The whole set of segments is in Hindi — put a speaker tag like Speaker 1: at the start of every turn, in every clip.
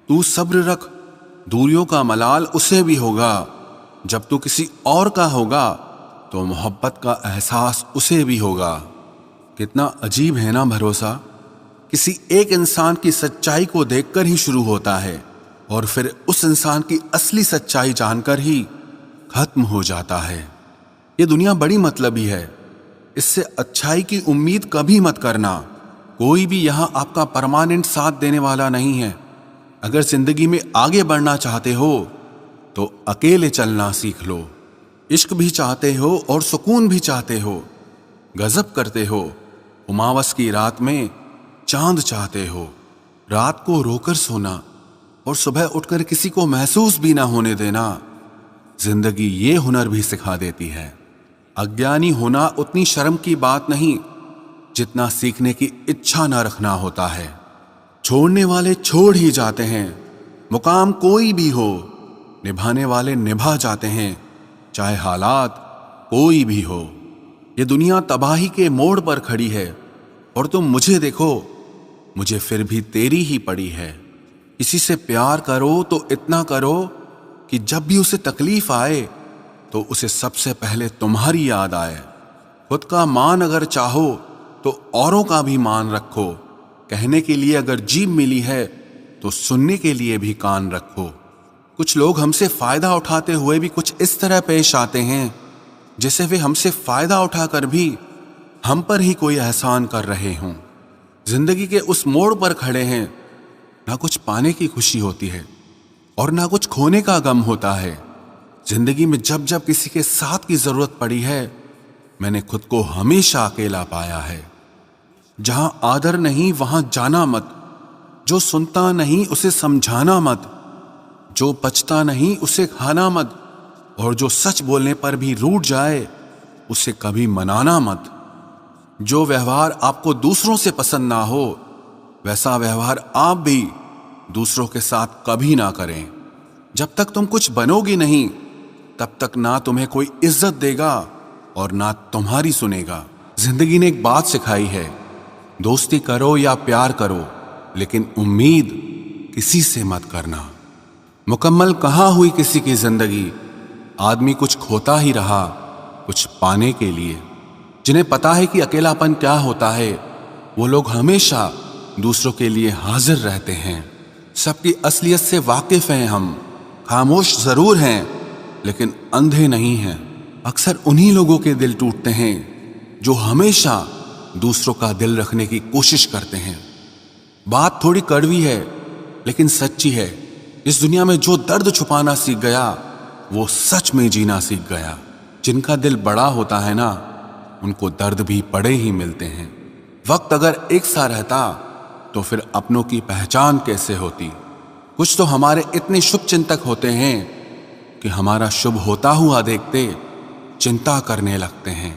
Speaker 1: तू सब्र रख, दूरियों का मलाल उसे भी होगा। जब तू किसी और का होगा तो मोहब्बत का एहसास उसे भी होगा। कितना अजीब है ना भरोसा। किसी एक इंसान की सच्चाई को देखकर ही शुरू होता है और फिर उस इंसान की असली सच्चाई जानकर ही खत्म हो जाता है। ये दुनिया बड़ी मतलबी है, इससे अच्छाई की उम्मीद कभी मत करना। कोई भी यहां आपका परमानेंट साथ देने वाला नहीं है। अगर जिंदगी में आगे बढ़ना चाहते हो तो अकेले चलना सीख लो। इश्क भी चाहते हो और सुकून भी चाहते हो, गजब करते हो, उमावस की रात में चांद चाहते हो, रात को रोकर सोना और सुबह उठकर किसी को महसूस भी ना होने देना, जिंदगी ये हुनर भी सिखा देती है। अज्ञानी होना उतनी शर्म की बात नहीं जितना सीखने की इच्छा ना रखना होता है। छोड़ने वाले छोड़ ही जाते हैं, मुकाम कोई भी हो, निभाने वाले निभा जाते हैं, चाहे हालात कोई भी हो। ये दुनिया तबाही के मोड़ पर खड़ी है और तुम मुझे देखो, मुझे फिर भी तेरी ही पड़ी है। किसी से प्यार करो तो इतना करो कि जब भी उसे तकलीफ आए तो उसे सबसे पहले तुम्हारी याद आए। खुद का मान अगर चाहो तो औरों का भी मान रखो। कहने के लिए अगर जीभ मिली है तो सुनने के लिए भी कान रखो। कुछ लोग हमसे फायदा उठाते हुए भी कुछ इस तरह पेश आते हैं जैसे वे हमसे फायदा उठाकर भी हम पर ही कोई एहसान कर रहे हों। जिंदगी के उस मोड़ पर खड़े हैं, ना कुछ पाने की खुशी होती है और ना कुछ खोने का गम होता है। जिंदगी में जब जब किसी के साथ की जरूरत पड़ी है, मैंने खुद को हमेशा अकेला पाया है। जहां आदर नहीं वहां जाना मत, जो सुनता नहीं उसे समझाना मत, जो पचता नहीं उसे खाना मत, और जो सच बोलने पर भी रूठ जाए उसे कभी मनाना मत। जो व्यवहार आपको दूसरों से पसंद ना हो वैसा व्यवहार आप भी दूसरों के साथ कभी ना करें। जब तक तुम कुछ बनोगी नहीं तब तक ना तुम्हें कोई इज्जत देगा और ना तुम्हारी सुनेगा। जिंदगी ने एक बात सिखाई है, दोस्ती करो या प्यार करो लेकिन उम्मीद किसी से मत करना। मुकम्मल कहाँ हुई किसी की जिंदगी, आदमी कुछ खोता ही रहा कुछ पाने के लिए। जिन्हें पता है कि अकेलापन क्या होता है वो लोग हमेशा दूसरों के लिए हाजिर रहते हैं। सबकी असलियत से वाकिफ हैं हम, खामोश जरूर हैं लेकिन अंधे नहीं हैं। अक्सर उन्हीं लोगों के दिल टूटते हैं जो हमेशा दूसरों का दिल रखने की कोशिश करते हैं। बात थोड़ी कड़वी है लेकिन सच्ची है। इस दुनिया में जो दर्द छुपाना सीख गया वो सच में जीना सीख गया। जिनका दिल बड़ा होता है ना उनको दर्द भी बड़े ही मिलते हैं। वक्त अगर एक सा रहता तो फिर अपनों की पहचान कैसे होती। कुछ तो हमारे इतने शुभ चिंतक होते हैं कि हमारा शुभ होता हुआ देखते चिंता करने लगते हैं।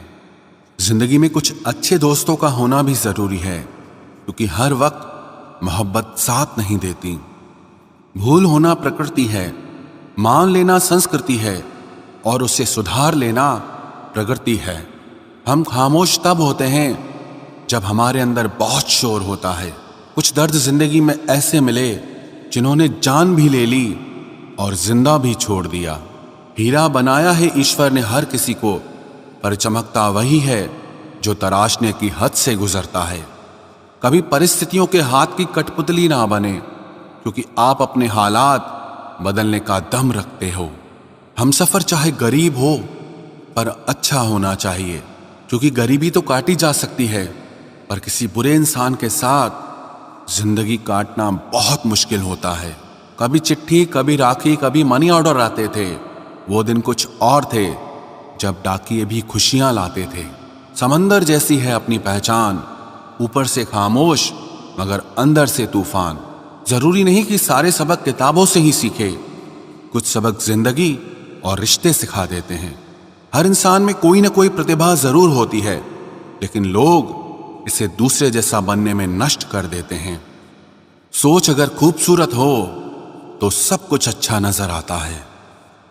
Speaker 1: जिंदगी में कुछ अच्छे दोस्तों का होना भी जरूरी है क्योंकि हर वक्त मोहब्बत साथ नहीं देती। भूल होना प्रकृति है, मान लेना संस्कृति है और उसे सुधार लेना प्रगति है। हम खामोश तब होते हैं जब हमारे अंदर बहुत शोर होता है। कुछ दर्द जिंदगी में ऐसे मिले जिन्होंने जान भी ले ली और जिंदा भी छोड़ दिया। हीरा बनाया है ईश्वर ने हर किसी को, पर चमकता वही है जो तराशने की हद से गुजरता है। कभी परिस्थितियों के हाथ की कठपुतली ना बने क्योंकि आप अपने हालात बदलने का दम रखते हो। हमसफर चाहे गरीब हो पर अच्छा होना चाहिए क्योंकि गरीबी तो काटी जा सकती है पर किसी बुरे इंसान के साथ जिंदगी काटना बहुत मुश्किल होता है। कभी चिट्ठी, कभी राखी, कभी मनी ऑर्डर आते थे। वो दिन कुछ और थे जब डाकिये भी खुशियां लाते थे। समंदर जैसी है अपनी पहचान, ऊपर से खामोश मगर अंदर से तूफान। जरूरी नहीं कि सारे सबक किताबों से ही सीखे, कुछ सबक जिंदगी और रिश्ते सिखा देते हैं। हर इंसान में कोई ना कोई प्रतिभा जरूर होती है लेकिन लोग इसे दूसरे जैसा बनने में नष्ट कर देते हैं। सोच अगर खूबसूरत हो तो सब कुछ अच्छा नजर आता है।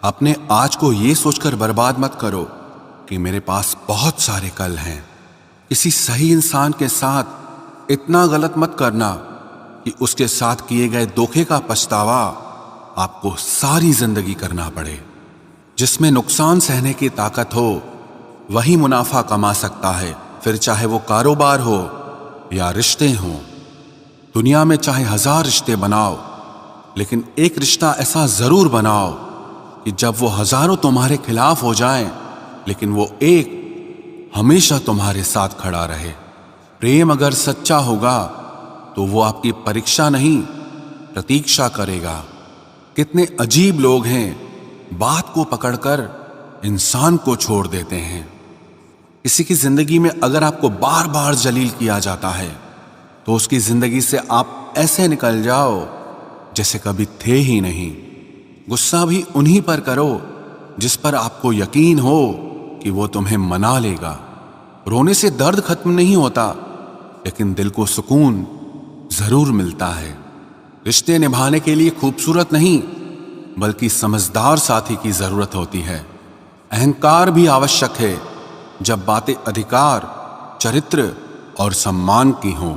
Speaker 1: अपने आज को ये सोचकर बर्बाद मत करो कि मेरे पास बहुत सारे कल हैं। किसी सही इंसान के साथ इतना गलत मत करना कि उसके साथ किए गए धोखे का पछतावा आपको सारी जिंदगी करना पड़े। जिसमें नुकसान सहने की ताकत हो वही मुनाफा कमा सकता है, फिर चाहे वो कारोबार हो या रिश्ते हों। दुनिया में चाहे 1000 रिश्ते बनाओ, लेकिन एक रिश्ता ऐसा जरूर बनाओ कि जब वो हजारों तुम्हारे खिलाफ हो जाएं, लेकिन वो एक हमेशा तुम्हारे साथ खड़ा रहे। प्रेम अगर सच्चा होगा तो वो आपकी परीक्षा नहीं, प्रतीक्षा करेगा। कितने अजीब लोग हैं, बात को पकड़कर इंसान को छोड़ देते हैं। किसी की जिंदगी में अगर आपको बार बार जलील किया जाता है तो उसकी जिंदगी से आप ऐसे निकल जाओ जैसे कभी थे ही नहीं। गुस्सा भी उन्हीं पर करो जिस पर आपको यकीन हो कि वो तुम्हें मना लेगा। रोने से दर्द खत्म नहीं होता, लेकिन दिल को सुकून जरूर मिलता है। रिश्ते निभाने के लिए खूबसूरत नहीं बल्कि समझदार साथी की जरूरत होती है। अहंकार भी आवश्यक है जब बातें अधिकार, चरित्र और सम्मान की हों।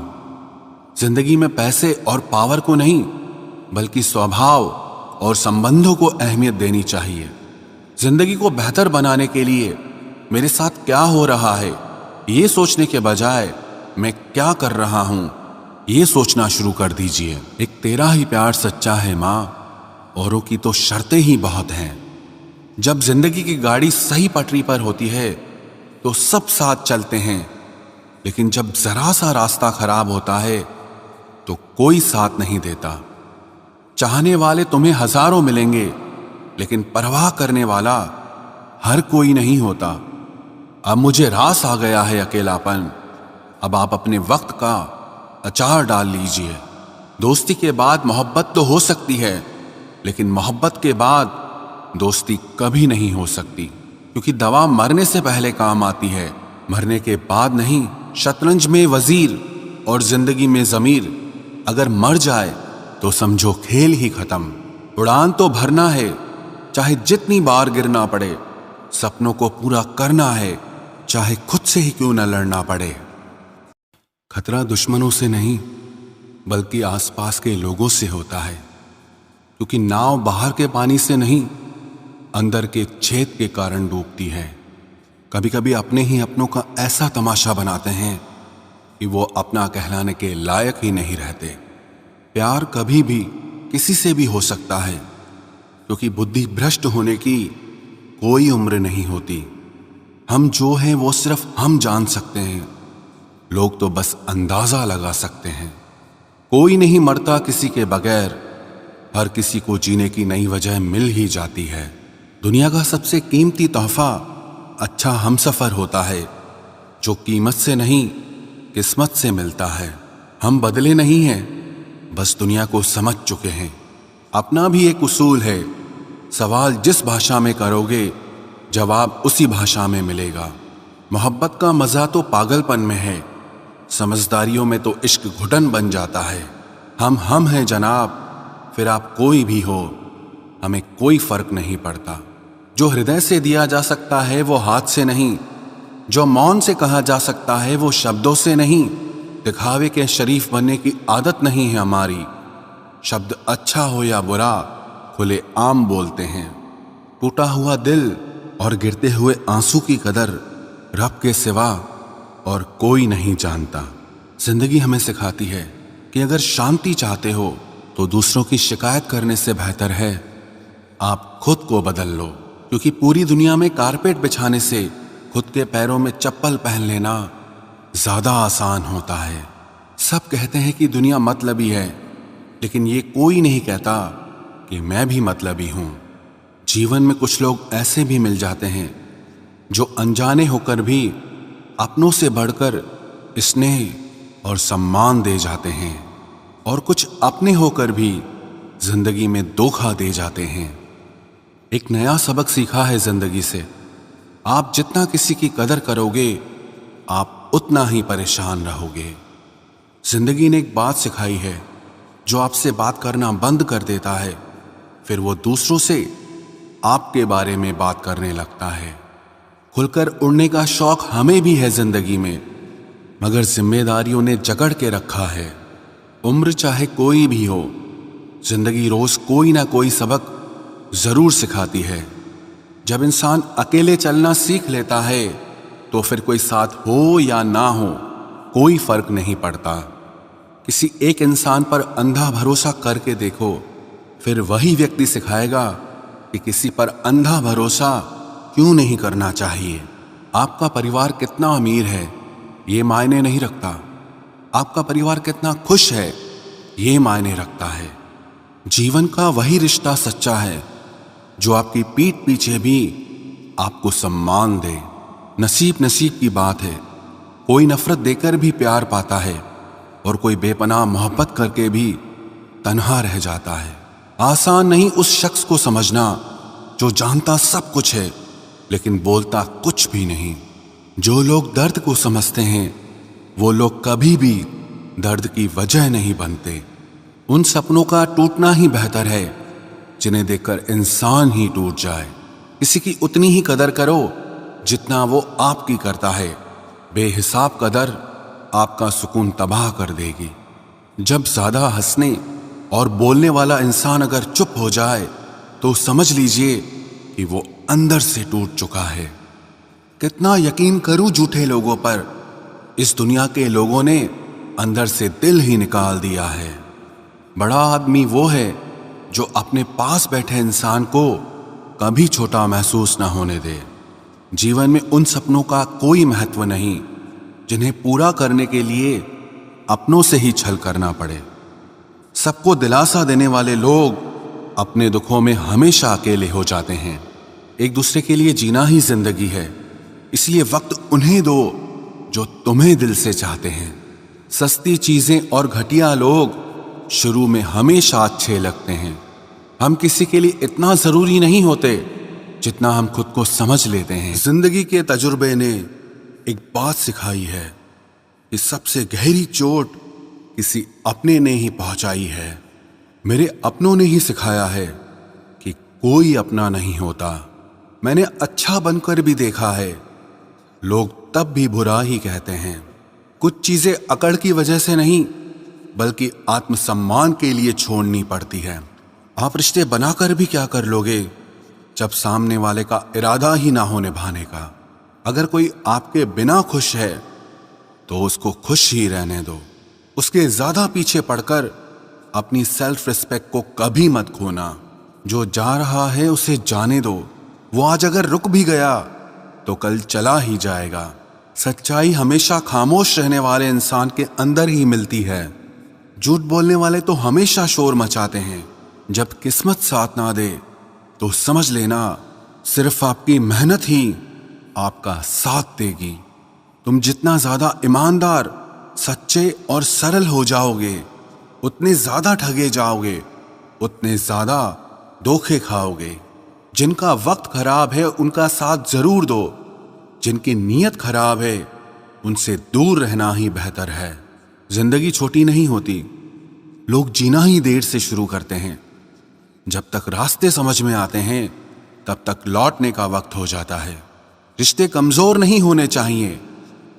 Speaker 1: जिंदगी में पैसे और पावर को नहीं बल्कि स्वभाव और संबंधों को अहमियत देनी चाहिए। जिंदगी को बेहतर बनाने के लिए मेरे साथ क्या हो रहा है ये सोचने के बजाय मैं क्या कर रहा हूं ये सोचना शुरू कर दीजिए। एक तेरा ही प्यार सच्चा है मां, औरों की तो शर्तें ही बहुत हैं। जब जिंदगी की गाड़ी सही पटरी पर होती है तो सब साथ चलते हैं, लेकिन जब जरा सा रास्ता खराब होता है तो कोई साथ नहीं देता। चाहने वाले तुम्हें हजारों मिलेंगे, लेकिन परवाह करने वाला हर कोई नहीं होता। अब मुझे रास आ गया है अकेलापन, अब आप अपने वक्त का अचार डाल लीजिए। दोस्ती के बाद मोहब्बत तो हो सकती है, लेकिन मोहब्बत के बाद दोस्ती कभी नहीं हो सकती, क्योंकि दवा मरने से पहले काम आती है, मरने के बाद नहीं। शतरंज में वजीर और जिंदगी में जमीर अगर मर जाए तो समझो खेल ही खत्म। उड़ान तो भरना है, चाहे जितनी बार गिरना पड़े। सपनों को पूरा करना है, चाहे खुद से ही क्यों न लड़ना पड़े। खतरा दुश्मनों से नहीं बल्कि आसपास के लोगों से होता है, क्योंकि नाव बाहर के पानी से नहीं अंदर के छेद के कारण डूबती है। कभी कभी अपने ही अपनों का ऐसा तमाशा बनाते हैं कि वो अपना कहलाने के लायक ही नहीं रहते। प्यार कभी भी किसी से भी हो सकता है, क्योंकि बुद्धि भ्रष्ट होने की कोई उम्र नहीं होती। हम जो हैं वो सिर्फ हम जान सकते हैं, लोग तो बस अंदाजा लगा सकते हैं। कोई नहीं मरता किसी के बगैर, हर किसी को जीने की नई वजह मिल ही जाती है। दुनिया का सबसे कीमती तोहफा अच्छा हमसफर होता है, जो कीमत से नहीं किस्मत से मिलता है। हम बदले नहीं हैं, बस दुनिया को समझ चुके हैं। अपना भी एक उसूल है, सवाल जिस भाषा में करोगे जवाब उसी भाषा में मिलेगा। मोहब्बत का मजा तो पागलपन में है, समझदारियों में तो इश्क घुटन बन जाता है। हम हैं जनाब, फिर आप कोई भी हो, हमें कोई फर्क नहीं पड़ता। जो हृदय से दिया जा सकता है वो हाथ से नहीं, जो मौन से कहा जा सकता है वो शब्दों से नहीं। दिखावे के शरीफ बनने की आदत नहीं है हमारी। शब्द अच्छा हो या बुरा खुले आम बोलते हैं। टूटा हुआ दिल और गिरते हुए आंसू की कदर रब के सिवा और कोई नहीं जानता। जिंदगी हमें सिखाती है कि अगर शांति चाहते हो तो दूसरों की शिकायत करने से बेहतर है आप खुद को बदल लो, क्योंकि पूरी दुनिया में कारपेट बिछाने से खुद के पैरों में चप्पल पहन लेना ज्यादा आसान होता है। सब कहते हैं कि दुनिया मतलबी है, लेकिन ये कोई नहीं कहता कि मैं भी मतलबी हूं। जीवन में कुछ लोग ऐसे भी मिल जाते हैं जो अनजाने होकर भी अपनों से बढ़कर स्नेह और सम्मान दे जाते हैं, और कुछ अपने होकर भी जिंदगी में धोखा दे जाते हैं। एक नया सबक सीखा है जिंदगी से, आप जितना किसी की कदर करोगे आप उतना ही परेशान रहोगे। जिंदगी ने एक बात सिखाई है, जो आपसे बात करना बंद कर देता है फिर वो दूसरों से आपके बारे में बात करने लगता है। खुलकर उड़ने का शौक हमें भी है जिंदगी में, मगर जिम्मेदारियों ने जकड़ के रखा है। उम्र चाहे कोई भी हो, जिंदगी रोज कोई ना कोई सबक जरूर सिखाती है। जब इंसान अकेले चलना सीख लेता है तो फिर कोई साथ हो या ना हो कोई फर्क नहीं पड़ता। किसी एक इंसान पर अंधा भरोसा करके देखो, फिर वही व्यक्ति सिखाएगा कि किसी पर अंधा भरोसा क्यों नहीं करना चाहिए। आपका परिवार कितना अमीर है ये मायने नहीं रखता, आपका परिवार कितना खुश है ये मायने रखता है। जीवन का वही रिश्ता सच्चा है जो आपकी पीठ पीछे भी आपको सम्मान दे। नसीब नसीब की बात है, कोई नफरत देकर भी प्यार पाता है और कोई बेपनाह मोहब्बत करके भी तन्हा रह जाता है। आसान नहीं उस शख्स को समझना जो जानता सब कुछ है लेकिन बोलता कुछ भी नहीं। जो लोग दर्द को समझते हैं वो लोग कभी भी दर्द की वजह नहीं बनते। उन सपनों का टूटना ही बेहतर है जिन्हें देखकर इंसान ही टूट जाए। किसी की उतनी ही कदर करो जितना वो आपकी करता है। बेहिसाब कदर आपका सुकून तबाह कर देगी। जब ज्यादा हंसने और बोलने वाला इंसान अगर चुप हो जाए तो समझ लीजिए कि वो अंदर से टूट चुका है। कितना यकीन करूं झूठे लोगों पर, इस दुनिया के लोगों ने अंदर से दिल ही निकाल दिया है। बड़ा आदमी वो है जो अपने पास बैठे इंसान को कभी छोटा महसूस ना होने दे। जीवन में उन सपनों का कोई महत्व नहीं जिन्हें पूरा करने के लिए अपनों से ही छल करना पड़े। सबको दिलासा देने वाले लोग अपने दुखों में हमेशा अकेले हो जाते हैं। एक दूसरे के लिए जीना ही जिंदगी है, इसलिए वक्त उन्हें दो जो तुम्हें दिल से चाहते हैं। सस्ती चीजें और घटिया लोग शुरू में हमेशा अच्छे लगते हैं। हम किसी के लिए इतना जरूरी नहीं होते जितना हम खुद को समझ लेते हैं। जिंदगी के तजुर्बे ने एक बात सिखाई है कि सबसे गहरी चोट किसी अपने ने ही पहुंचाई है। मेरे अपनों ने ही सिखाया है कि कोई अपना नहीं होता। मैंने अच्छा बनकर भी देखा है, लोग तब भी बुरा ही कहते हैं। कुछ चीजें अकड़ की वजह से नहीं बल्कि आत्मसम्मान के लिए छोड़नी पड़ती है। आप रिश्ते बनाकर भी क्या कर लोगे जब सामने वाले का इरादा ही ना हो निभाने का। अगर कोई आपके बिना खुश है तो उसको खुश ही रहने दो। उसके ज्यादा पीछे पड़कर अपनी सेल्फ रिस्पेक्ट को कभी मत खोना। जो जा रहा है उसे जाने दो। वो आज अगर रुक भी गया तो कल चला ही जाएगा। सच्चाई हमेशा खामोश रहने वाले इंसान के अंदर ही मिलती है। झूठ बोलने वाले तो हमेशा शोर मचाते हैं। जब किस्मत साथ ना दे तो समझ लेना सिर्फ आपकी मेहनत ही आपका साथ देगी। तुम जितना ज्यादा ईमानदार, सच्चे और सरल हो जाओगे उतने ज्यादा ठगे जाओगे, उतने ज्यादा धोखे खाओगे। जिनका वक्त खराब है उनका साथ जरूर दो, जिनकी नीयत खराब है उनसे दूर रहना ही बेहतर है। जिंदगी छोटी नहीं होती, लोग जीना ही देर से शुरू करते हैं। जब तक रास्ते समझ में आते हैं तब तक लौटने का वक्त हो जाता है। रिश्ते कमजोर नहीं होने चाहिए।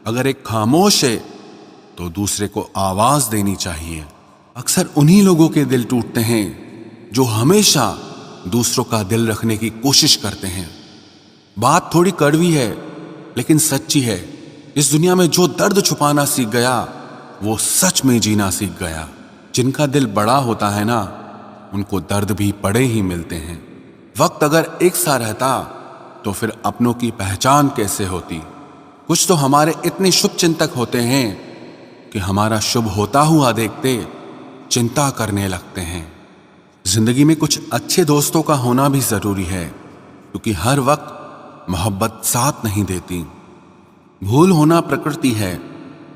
Speaker 1: अगर एक खामोश है तो दूसरे को आवाज देनी चाहिए। अक्सर उन्हीं लोगों के दिल टूटते हैं जो हमेशा दूसरों का दिल रखने की कोशिश करते हैं। बात थोड़ी कड़वी है लेकिन सच्ची है। इस दुनिया में जो दर्द छुपाना सीख गया वो सच में जीना सीख गया। जिनका दिल बड़ा होता है ना उनको दर्द भी बड़े ही मिलते हैं। वक्त अगर एक सा रहता तो फिर अपनों की पहचान कैसे होती। कुछ तो हमारे इतने शुभ चिंतक होते हैं कि हमारा शुभ होता हुआ देखते चिंता करने लगते हैं। जिंदगी में कुछ अच्छे दोस्तों का होना भी जरूरी है क्योंकि हर वक्त मोहब्बत साथ नहीं देती। भूल होना प्रकृति है,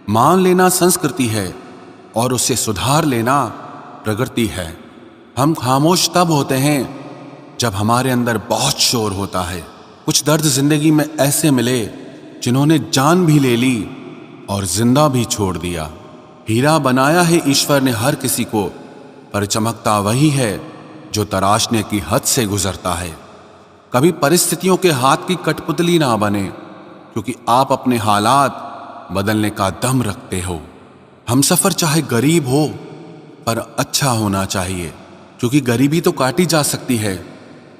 Speaker 1: मान लेना संस्कृति है और उसे सुधार लेना प्रगति है। हम खामोश तब होते हैं जब हमारे अंदर बहुत शोर होता है। कुछ दर्द जिंदगी में ऐसे मिले जिन्होंने जान भी ले ली और जिंदा भी छोड़ दिया। हीरा बनाया है ईश्वर ने हर किसी को, पर चमकता वही है जो तराशने की हद से गुजरता है। कभी परिस्थितियों के हाथ की कठपुतली ना बने क्योंकि आप अपने हालात बदलने का दम रखते हो। हमसफर चाहे गरीब हो पर अच्छा होना चाहिए, क्योंकि गरीबी तो काटी जा सकती है,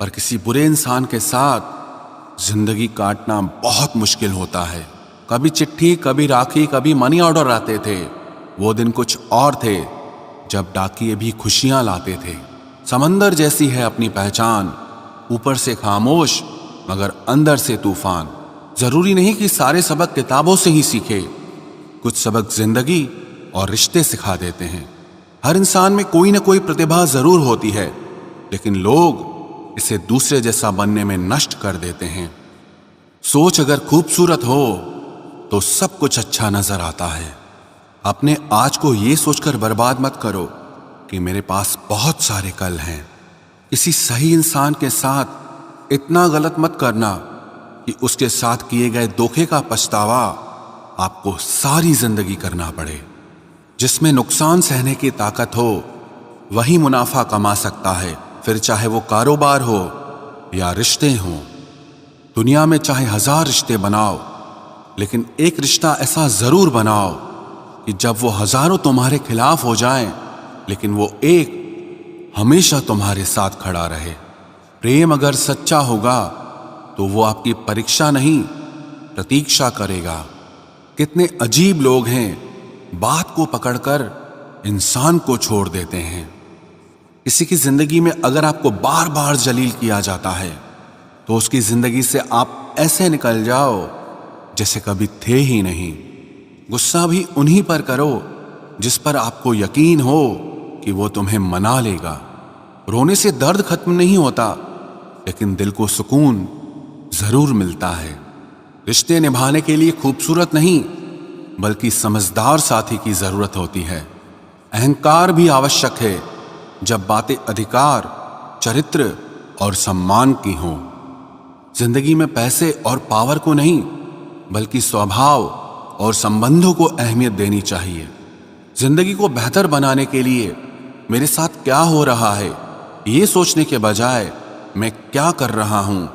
Speaker 1: पर किसी बुरे इंसान के साथ जिंदगी काटना बहुत मुश्किल होता है। कभी चिट्ठी, कभी राखी, कभी मनी ऑर्डर आते थे। वो दिन कुछ और थे जब डाकिये भी खुशियां लाते थे। समंदर जैसी है अपनी पहचान, ऊपर से खामोश मगर अंदर से तूफान। जरूरी नहीं कि सारे सबक किताबों से ही सीखे, कुछ सबक जिंदगी और रिश्ते सिखा देते हैं। हर इंसान में कोई ना कोई प्रतिभा जरूर होती है, लेकिन लोग इसे दूसरे जैसा बनने में नष्ट कर देते हैं। सोच अगर खूबसूरत हो तो सब कुछ अच्छा नजर आता है। अपने आज को ये सोचकर बर्बाद मत करो कि मेरे पास बहुत सारे कल हैं। किसी सही इंसान के साथ इतना गलत मत करना कि उसके साथ किए गए धोखे का पछतावा आपको सारी जिंदगी करना पड़े। जिसमें नुकसान सहने की ताकत हो वही मुनाफा कमा सकता है, फिर चाहे वो कारोबार हो या रिश्ते हों। दुनिया में चाहे 1000 रिश्ते बनाओ, लेकिन एक रिश्ता ऐसा जरूर बनाओ कि जब वो हजारों तुम्हारे खिलाफ हो जाएं, लेकिन वो एक हमेशा तुम्हारे साथ खड़ा रहे। प्रेम अगर सच्चा होगा तो वो आपकी परीक्षा नहीं, प्रतीक्षा करेगा। कितने अजीब लोग हैं, बात को पकड़कर इंसान को छोड़ देते हैं। किसी की जिंदगी में अगर आपको बार बार जलील किया जाता है तो उसकी जिंदगी से आप ऐसे निकल जाओ जैसे कभी थे ही नहीं। गुस्सा भी उन्हीं पर करो जिस पर आपको यकीन हो कि वो तुम्हें मना लेगा। रोने से दर्द खत्म नहीं होता, लेकिन दिल को सुकून जरूर मिलता है। रिश्ते निभाने के लिए खूबसूरत नहीं बल्कि समझदार साथी की जरूरत होती है। अहंकार भी आवश्यक है जब बातें अधिकार, चरित्र और सम्मान की हों। जिंदगी में पैसे और पावर को नहीं बल्कि स्वभाव और संबंधों को अहमियत देनी चाहिए। जिंदगी को बेहतर बनाने के लिए मेरे साथ क्या हो रहा है ये सोचने के बजाय मैं क्या कर रहा हूं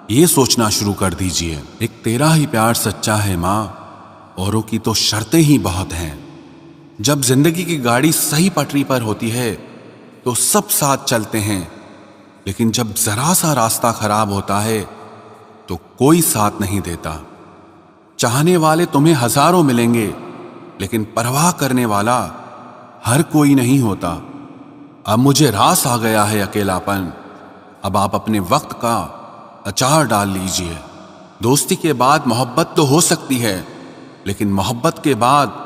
Speaker 1: ये सोचना शुरू कर दीजिए। एक तेरा ही प्यार सच्चा है मां, औरों की तो शर्तें ही बहुत हैं। जब जिंदगी की गाड़ी सही पटरी पर होती है तो सब साथ चलते हैं, लेकिन जब जरा सा रास्ता खराब होता है तो कोई साथ नहीं देता। चाहने वाले तुम्हें हजारों मिलेंगे, लेकिन परवाह करने वाला हर कोई नहीं होता। अब मुझे रास आ गया है अकेलापन, अब आप अपने वक्त का अचार डाल लीजिए। दोस्ती के बाद मोहब्बत तो हो सकती है, लेकिन मोहब्बत के बाद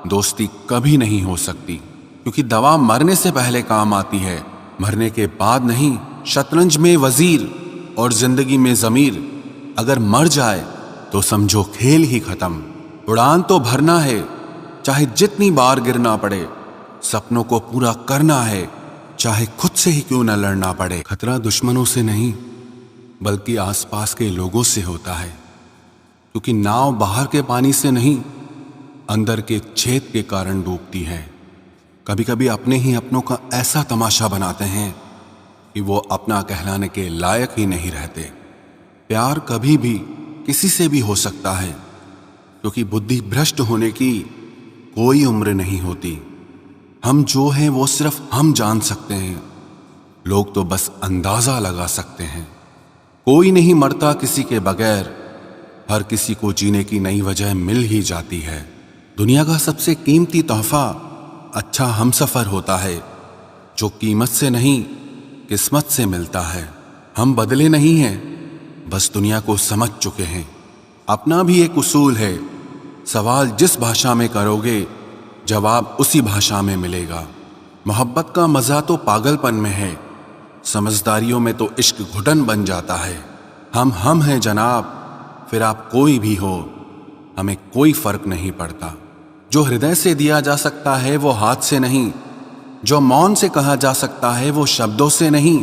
Speaker 1: दोस्ती कभी नहीं हो सकती, क्योंकि दवा मरने से पहले काम आती है, मरने के बाद नहीं। शतरंज में वजीर और जिंदगी में जमीर अगर मर जाए तो समझो खेल ही खत्म। उड़ान तो भरना है, चाहे जितनी बार गिरना पड़े। सपनों को पूरा करना है, चाहे खुद से ही क्यों न लड़ना पड़े। खतरा दुश्मनों से नहीं बल्कि आसपास के लोगों से होता है, क्योंकि नाव बाहर के पानी से नहीं अंदर के छेद के कारण डूबती है। कभी कभी अपने ही अपनों का ऐसा तमाशा बनाते हैं कि वो अपना कहलाने के लायक ही नहीं रहते। प्यार कभी भी किसी से भी हो सकता है, क्योंकि बुद्धि भ्रष्ट होने की कोई उम्र नहीं होती। हम जो हैं वो सिर्फ हम जान सकते हैं, लोग तो बस अंदाजा लगा सकते हैं। कोई नहीं मरता किसी के बगैर, हर किसी को जीने की नई वजह मिल ही जाती है। दुनिया का सबसे कीमती तोहफा अच्छा हमसफर होता है, जो कीमत से नहीं किस्मत से मिलता है। हम बदले नहीं हैं, बस दुनिया को समझ चुके हैं। अपना भी एक उसूल है, सवाल जिस भाषा में करोगे जवाब उसी भाषा में मिलेगा। मोहब्बत का मजा तो पागलपन में है, समझदारियों में तो इश्क घुटन बन जाता है। हम हैं जनाब, फिर आप कोई भी हो, हमें कोई फर्क नहीं पड़ता। जो हृदय से दिया जा सकता है वो हाथ से नहीं, जो मौन से कहा जा सकता है वो शब्दों से नहीं।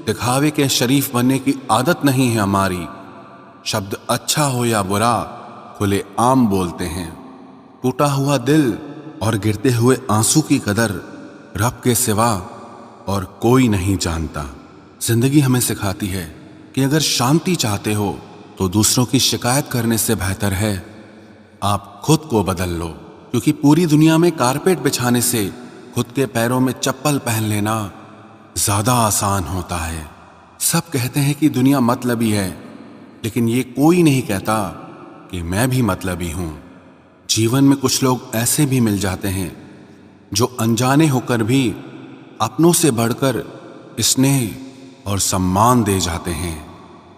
Speaker 1: दिखावे के शरीफ बनने की आदत नहीं है हमारी। शब्द अच्छा हो या बुरा खुले आम बोलते हैं। टूटा हुआ दिल और गिरते हुए आंसू की कदर रब के सिवा और कोई नहीं जानता। जिंदगी हमें सिखाती है कि अगर शांति चाहते हो तो दूसरों की शिकायत करने से बेहतर है आप खुद को बदल लो, क्योंकि पूरी दुनिया में कारपेट बिछाने से खुद के पैरों में चप्पल पहन लेना ज्यादा आसान होता है। सब कहते हैं कि दुनिया मतलबी है, लेकिन ये कोई नहीं कहता कि मैं भी मतलबी हूं। जीवन में कुछ लोग ऐसे भी मिल जाते हैं जो अनजाने होकर भी अपनों से बढ़कर स्नेह और सम्मान दे जाते हैं,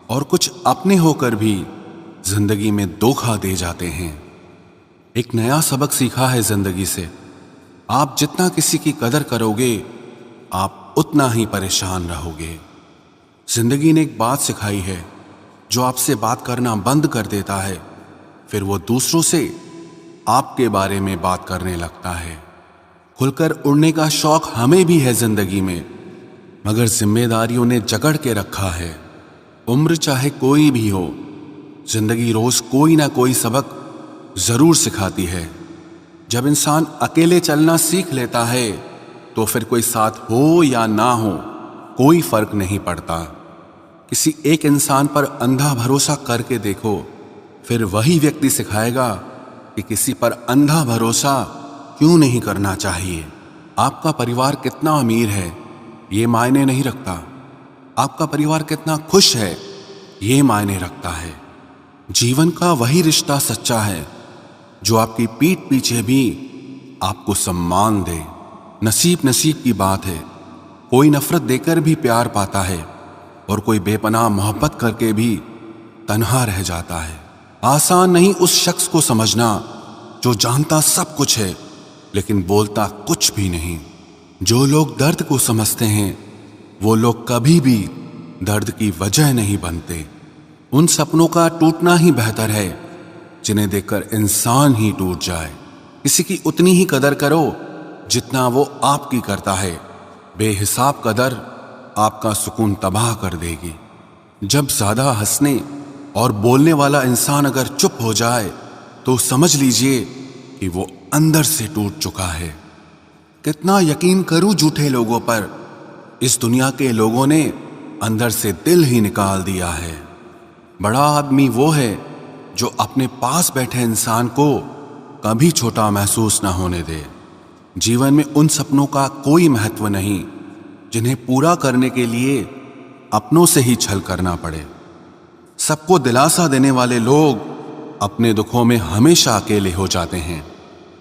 Speaker 1: और कुछ अपने होकर भी जिंदगी में धोखा दे जाते हैं। एक नया सबक सीखा है जिंदगी से, आप जितना किसी की कदर करोगे आप उतना ही परेशान रहोगे। जिंदगी ने एक बात सिखाई है, जो आपसे बात करना बंद कर देता है फिर वो दूसरों से आपके बारे में बात करने लगता है। खुलकर उड़ने का शौक हमें भी है जिंदगी में, मगर जिम्मेदारियों ने जकड़ के रखा है। उम्र चाहे कोई भी हो, जिंदगी रोज कोई ना कोई सबक जरूर सिखाती है। जब इंसान अकेले चलना सीख लेता है तो फिर कोई साथ हो या ना हो कोई फर्क नहीं पड़ता। किसी एक इंसान पर अंधा भरोसा करके देखो, फिर वही व्यक्ति सिखाएगा कि किसी पर अंधा भरोसा क्यों नहीं करना चाहिए। आपका परिवार कितना अमीर है ये मायने नहीं रखता, आपका परिवार कितना खुश है ये मायने रखता है। जीवन का वही रिश्ता सच्चा है जो आपकी पीठ पीछे भी आपको सम्मान दे। नसीब की बात है, कोई नफरत देकर भी प्यार पाता है और कोई बेपनाह मोहब्बत करके भी तन्हा रह जाता है। आसान नहीं उस शख्स को समझना जो जानता सब कुछ है लेकिन बोलता कुछ भी नहीं। जो लोग दर्द को समझते हैं वो लोग कभी भी दर्द की वजह नहीं बनते। उन सपनों का टूटना ही बेहतर है जिन्हें देखकर इंसान ही टूट जाए। किसी की उतनी ही कदर करो जितना वो आपकी करता है। बेहिसाब कदर आपका सुकून तबाह कर देगी। जब ज्यादा हंसने और बोलने वाला इंसान अगर चुप हो जाए तो समझ लीजिए कि वो अंदर से टूट चुका है। कितना यकीन करूं झूठे लोगों पर, इस दुनिया के लोगों ने अंदर से दिल ही निकाल दिया है। बड़ा आदमी वो है जो अपने पास बैठे इंसान को कभी छोटा महसूस ना होने दे। जीवन में उन सपनों का कोई महत्व नहीं जिन्हें पूरा करने के लिए अपनों से ही छल करना पड़े। सबको दिलासा देने वाले लोग अपने दुखों में हमेशा अकेले हो जाते हैं।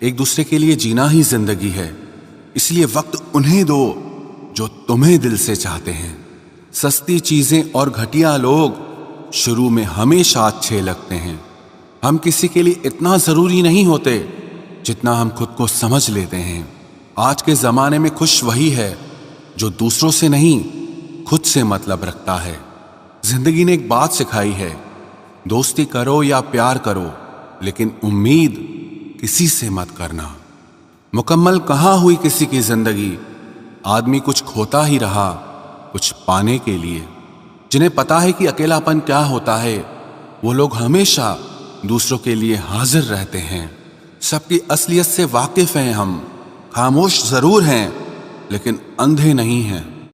Speaker 1: एक दूसरे के लिए जीना ही जिंदगी है, इसलिए वक्त उन्हें दो जो तुम्हें दिल से चाहते हैं। सस्ती चीजें और घटिया लोग शुरू में हमेशा अच्छे लगते हैं। हम किसी के लिए इतना जरूरी नहीं होते जितना हम खुद को समझ लेते हैं। आज के जमाने में खुश वही है जो दूसरों से नहीं खुद से मतलब रखता है। जिंदगी ने एक बात सिखाई है, दोस्ती करो या प्यार करो लेकिन उम्मीद किसी से मत करना। मुकम्मल कहाँ हुई किसी की जिंदगी, आदमी कुछ खोता ही रहा कुछ पाने के लिए। जिन्हें पता है कि अकेलापन क्या होता है वो लोग हमेशा दूसरों के लिए हाजिर रहते हैं। सबकी असलियत से वाकिफ हैं हम, खामोश जरूर हैं लेकिन अंधे नहीं हैं।